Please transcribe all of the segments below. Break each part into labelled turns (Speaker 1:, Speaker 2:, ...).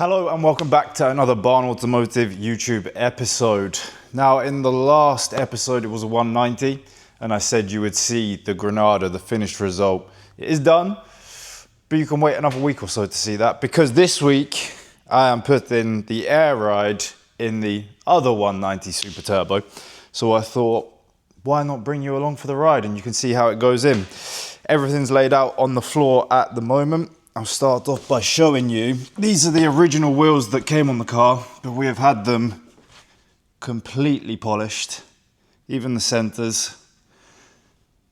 Speaker 1: Hello and welcome back to another Barn Automotive YouTube episode. Now in the last episode it was a 190 and I said you would see the Granada, the finished result. It is done, but you can wait another week or so to see that because this week I am putting the air ride in the other 190 Super Turbo. So I thought, why not bring you along for the ride and you can see how it goes in. Everything's laid out on the floor at the moment. I'll start off by showing you, these are the original wheels that came on the car, but we have had them completely polished, even the centers.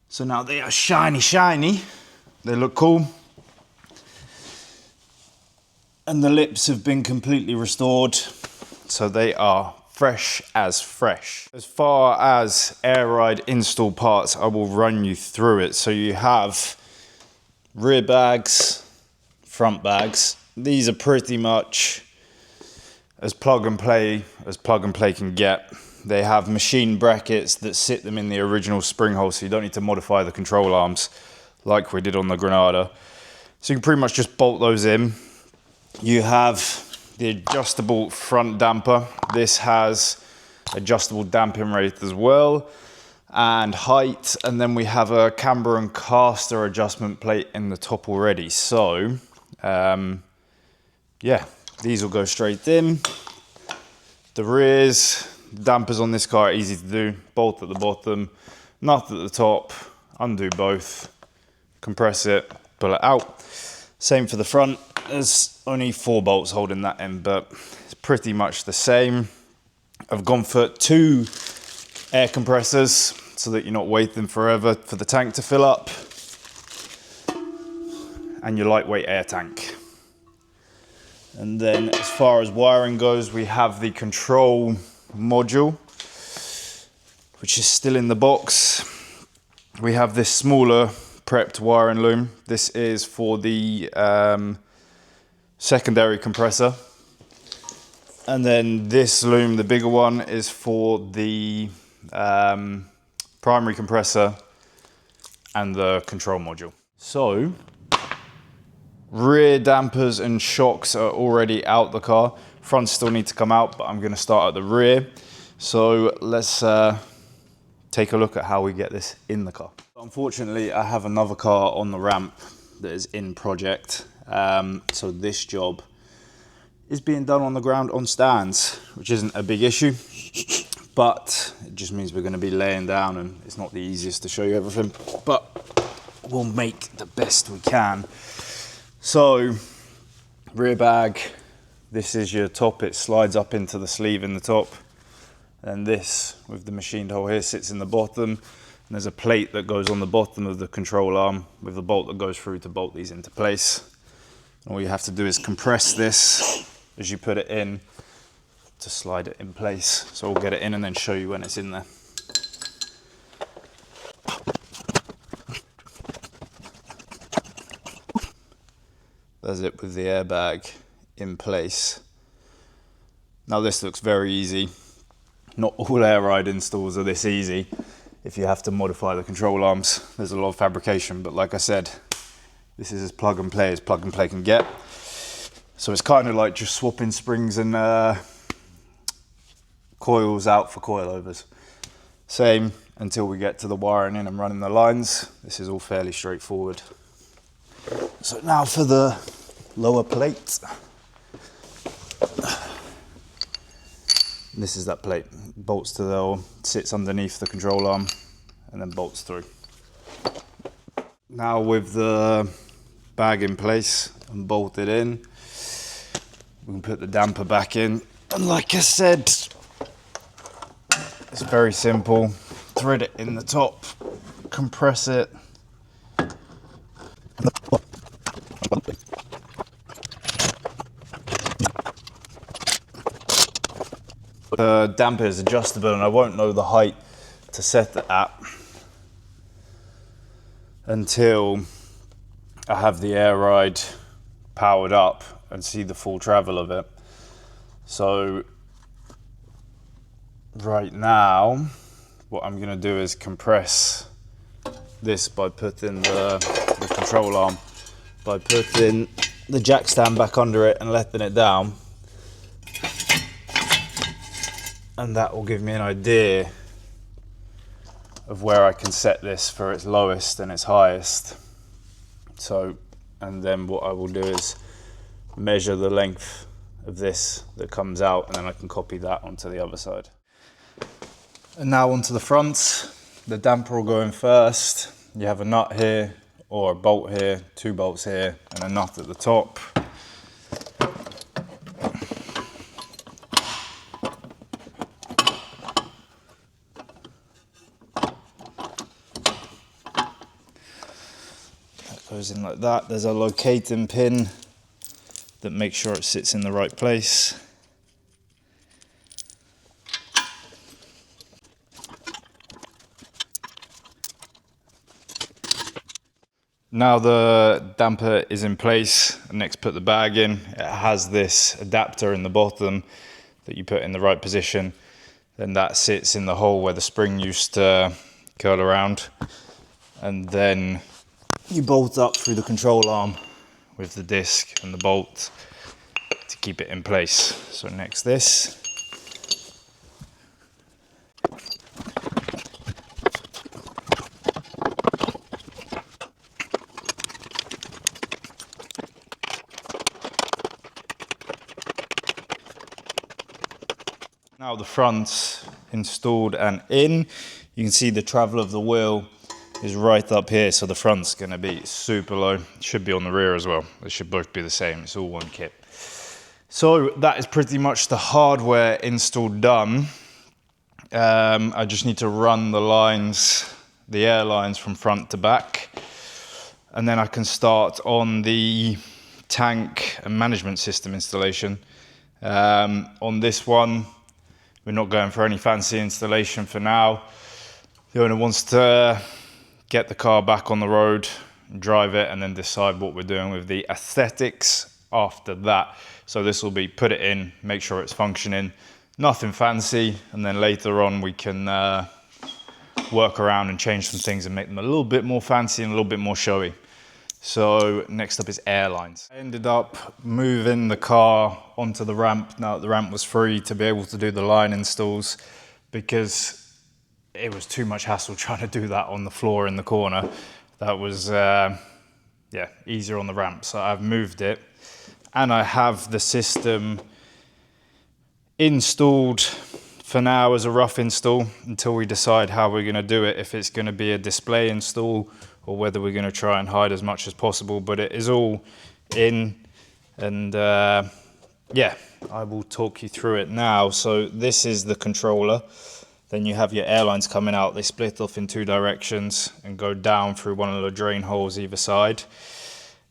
Speaker 1: So now they are shiny, they look cool. And the lips have been completely restored, so they are fresh as fresh. As far as air ride install parts, I will run you through it. So you have rear bags, front bags. These are pretty much as plug and play can get. They have machine brackets that sit them in the original spring hole, so you don't need to modify the control arms like we did on the Granada. So you can pretty much just bolt those in. You have the adjustable front damper. This has adjustable damping rate as well and height, and then we have a camber and caster adjustment plate in the top already. So yeah, these will go straight in. The rears, dampers on this car are easy to do. Bolt at the bottom, nut at the top, undo both, compress it, pull it out. Same for the front. There's only 4 bolts holding that in, but it's pretty much the same. I've gone for 2 air compressors so that you're not waiting forever for the tank to fill up, and your lightweight air tank. And then as far as wiring goes, we have the control module, which is still in the box. We have this smaller prepped wiring loom. This is for the secondary compressor. And then this loom, the bigger one, is for the primary compressor and the control module. So, rear dampers and shocks are already out the car. Front still need to come out, but I'm going to start at the rear. So let's take a look at how we get this in the car. Unfortunately, I have another car on the ramp that is in project. So this job is being done on the ground on stands, which isn't a big issue, but it just means we're going to be laying down and it's not the easiest to show you everything, but we'll make the best we can. So, rear bag, this is your top, it slides up into the sleeve in the top. And this, with the machined hole here, sits in the bottom. And there's a plate that goes on the bottom of the control arm with a bolt that goes through to bolt these into place. And all you have to do is compress this as you put it in to slide it in place. So we'll get it in and then show you when it's in there. There's it with the airbag in place. Now this looks very easy. Not all air ride installs are this easy. If you have to modify the control arms, there's a lot of fabrication, but like I said, this is as plug and play can get. So it's kind of like just swapping springs and coils out for coilovers. Same until we get to the wiring in and running the lines. This is all fairly straightforward. So now for the lower plate. This is that plate. Bolts to or sits underneath the control arm and then bolts through. Now with the bag in place and bolted in, we can put the damper back in. And like I said, it's very simple. Thread it in the top, compress it. The damper is adjustable and I won't know the height to set it at until I have the air ride powered up and see the full travel of it. So right now what I'm going to do is compress this by putting the control arm, by putting the jack stand back under it and letting it down, and that will give me an idea of where I can set this for its lowest and its highest. So, and then what I will do is measure the length of this that comes out, and then I can copy that onto the other side. And now onto the front. The damper will go in first. You have a nut here, or a bolt here, 2 bolts here, and a nut at the top. That goes in like that. There's a locating pin that makes sure it sits in the right place. Now the damper is in place, next put the bag in. It has this adapter in the bottom that you put in the right position. Then that sits in the hole where the spring used to curl around. And then you bolt up through the control arm with the disc and the bolt to keep it in place. So next this. Now the front's installed and in, you can see the travel of the wheel is right up here, so the front's going to be super low. It should be on the rear as well. They should both be the same. It's all one kit. So that is pretty much the hardware install done. I just need to run the lines, the air lines from front to back, and then I can start on the tank and management system installation. On this one, we're not going for any fancy installation for now. The owner wants to get the car back on the road, drive it, and then decide what we're doing with the aesthetics after that. So this will be put it in, make sure it's functioning, nothing fancy, and then later on we can work around and change some things and make them a little bit more fancy and a little bit more showy. So next up is airlines. I ended up moving the car onto the ramp now that the ramp was free to be able to do the line installs, because it was too much hassle trying to do that on the floor in the corner. That was easier on the ramp. So I've moved it, and I have the system installed for now as a rough install until we decide how we're going to do it, if it's going to be a display install or whether we're going to try and hide as much as possible. But it is all in, and I will talk you through it now. So this is the controller. Then you have your airlines coming out. They split off in 2 directions and go down through one of the drain holes either side.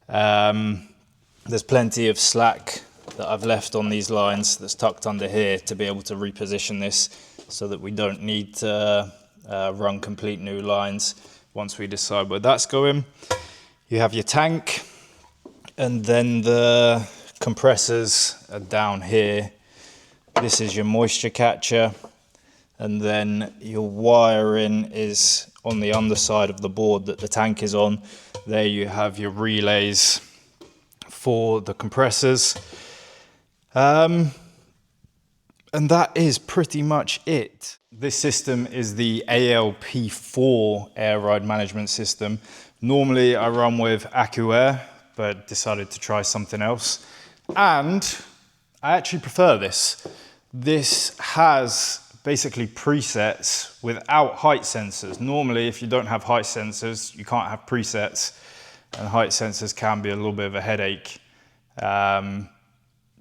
Speaker 1: There's plenty of slack that I've left on these lines that's tucked under here to be able to reposition this so that we don't need to run complete new lines once we decide where that's going. You have your tank, and then the compressors are down here. This is your moisture catcher, and then your wiring is on the underside of the board that the tank is on. There you have your relays for the compressors. And that is pretty much it. This system is the ALP4 air ride management system. Normally I run with AccuAir, but decided to try something else. And I actually prefer this. This has basically presets without height sensors. Normally, if you don't have height sensors, you can't have presets, and height sensors can be a little bit of a headache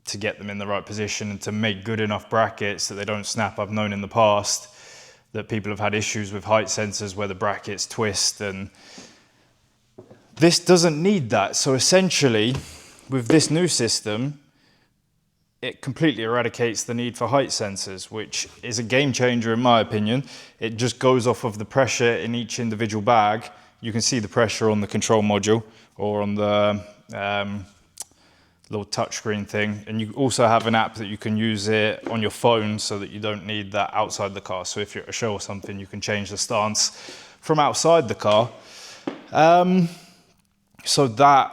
Speaker 1: to get them in the right position and to make good enough brackets that they don't snap. I've known in the past that people have had issues with height sensors where the brackets twist, and this doesn't need that. So essentially, with this new system, it completely eradicates the need for height sensors, which is a game changer in my opinion. It just goes off of the pressure in each individual bag. You can see the pressure on the control module or on the little touchscreen thing, and you also have an app that you can use it on your phone so that you don't need that outside the car. So if you're at a show or something, you can change the stance from outside the car. So that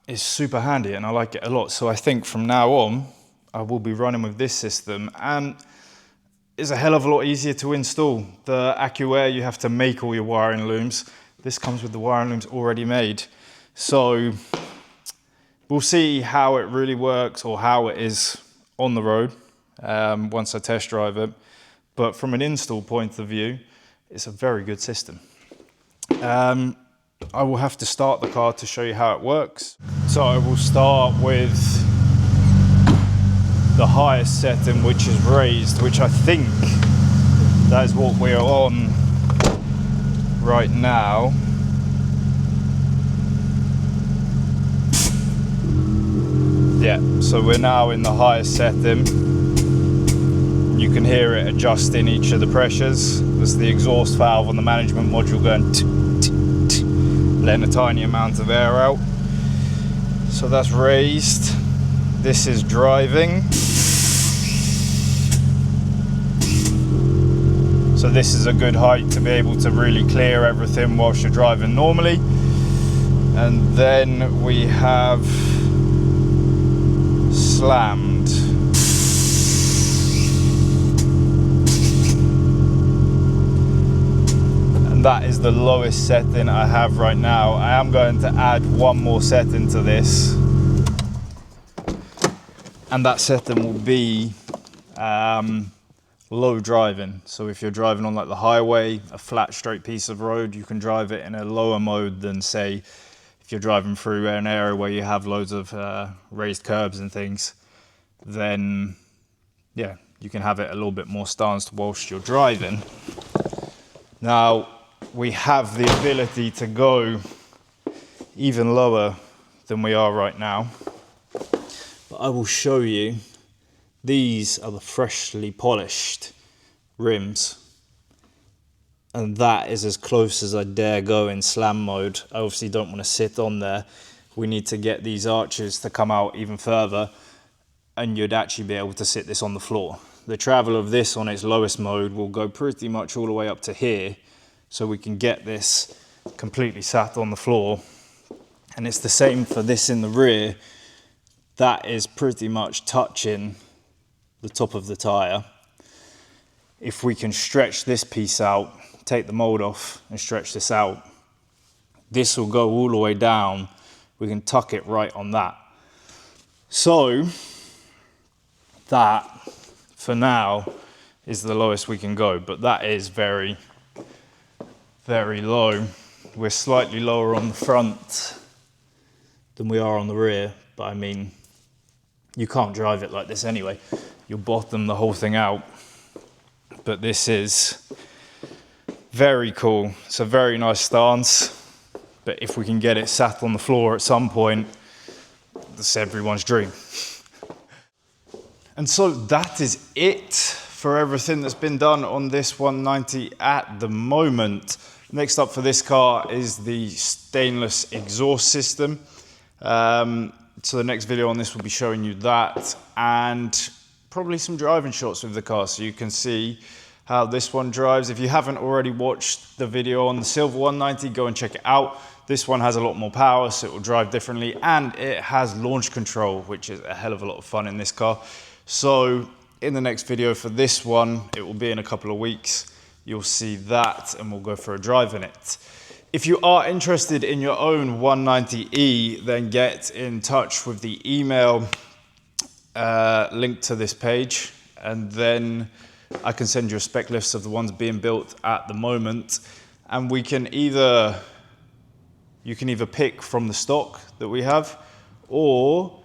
Speaker 1: is super handy and I like it a lot. So I think from now on, I will be running with this system, and it's a hell of a lot easier to install. The AccuAir, you have to make all your wiring looms. This comes with the wiring looms already made. So we'll see how it really works, or how it is on the road once I test drive it. But from an install point of view, it's a very good system. I will have to start the car to show you how it works. So I will start with the highest setting, which is raised, which I think that is what we're on right now. Yeah, so we're now in the highest setting. You can hear it adjusting each of the pressures. There's the exhaust valve on the management module going letting a tiny amount of air out. So that's raised. This is driving. So this is a good height to be able to really clear everything whilst you're driving normally. And then we have slammed. That is the lowest setting I have right now. I am going to add one more setting to this, and that setting will be low driving. So if you're driving on like the highway, a flat straight piece of road, you can drive it in a lower mode than, say, if you're driving through an area where you have loads of raised curbs and things. Then yeah, you can have it a little bit more stanced whilst you're driving. Now we have the ability to go even lower than we are right now. But I will show you, these are the freshly polished rims. And that is as close as I dare go in slam mode. I obviously don't want to sit on there. We need to get these arches to come out even further, and you'd actually be able to sit this on the floor. The travel of this on its lowest mode will go pretty much all the way up to here. So we can get this completely sat on the floor. And it's the same for this in the rear. That is pretty much touching the top of the tyre. If we can stretch this piece out, take the mold off and stretch this out, this will go all the way down. We can tuck it right on that. So that, for now, is the lowest we can go. But that is very, very low. We're slightly lower on the front than we are on the rear, but I mean, you can't drive it like this anyway. You'll bottom the whole thing out. But this is very cool. It's a very nice stance, but if we can get it sat on the floor at some point, that's everyone's dream. And so that is it for everything that's been done on this 190 at the moment. Next up for this car is the stainless exhaust system. So the next video on this will be showing you that, and probably some driving shots with the car so you can see how this one drives. If you haven't already watched the video on the silver 190, go and check it out. This one has a lot more power, so it will drive differently, and it has launch control, which is a hell of a lot of fun in this car. So in the next video for this one, it will be in a couple of weeks, you'll see that and we'll go for a drive in it. If you are interested in your own 190e, then get in touch with the email linked to this page, and then I can send you a spec list of the ones being built at the moment, and you can either pick from the stock that we have, or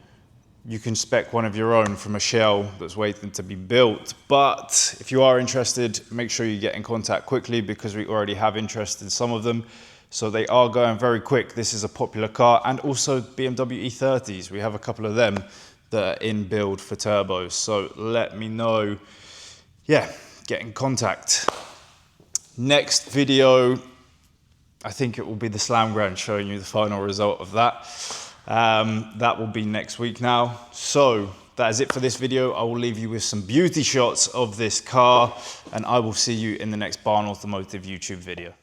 Speaker 1: you can spec one of your own from a shell that's waiting to be built. But if you are interested, make sure you get in contact quickly, because we already have interest in some of them. So they are going very quick. This is a popular car, and also BMW E30s. We have a couple of them that are in build for turbos. So let me know. Yeah, get in contact. Next video, I think it will be the Slam Grand, showing you the final result of that. That will be next week now. So that is it for this video. I will leave you with some beauty shots of this car, and I will see you in the next Barn Automotive YouTube video.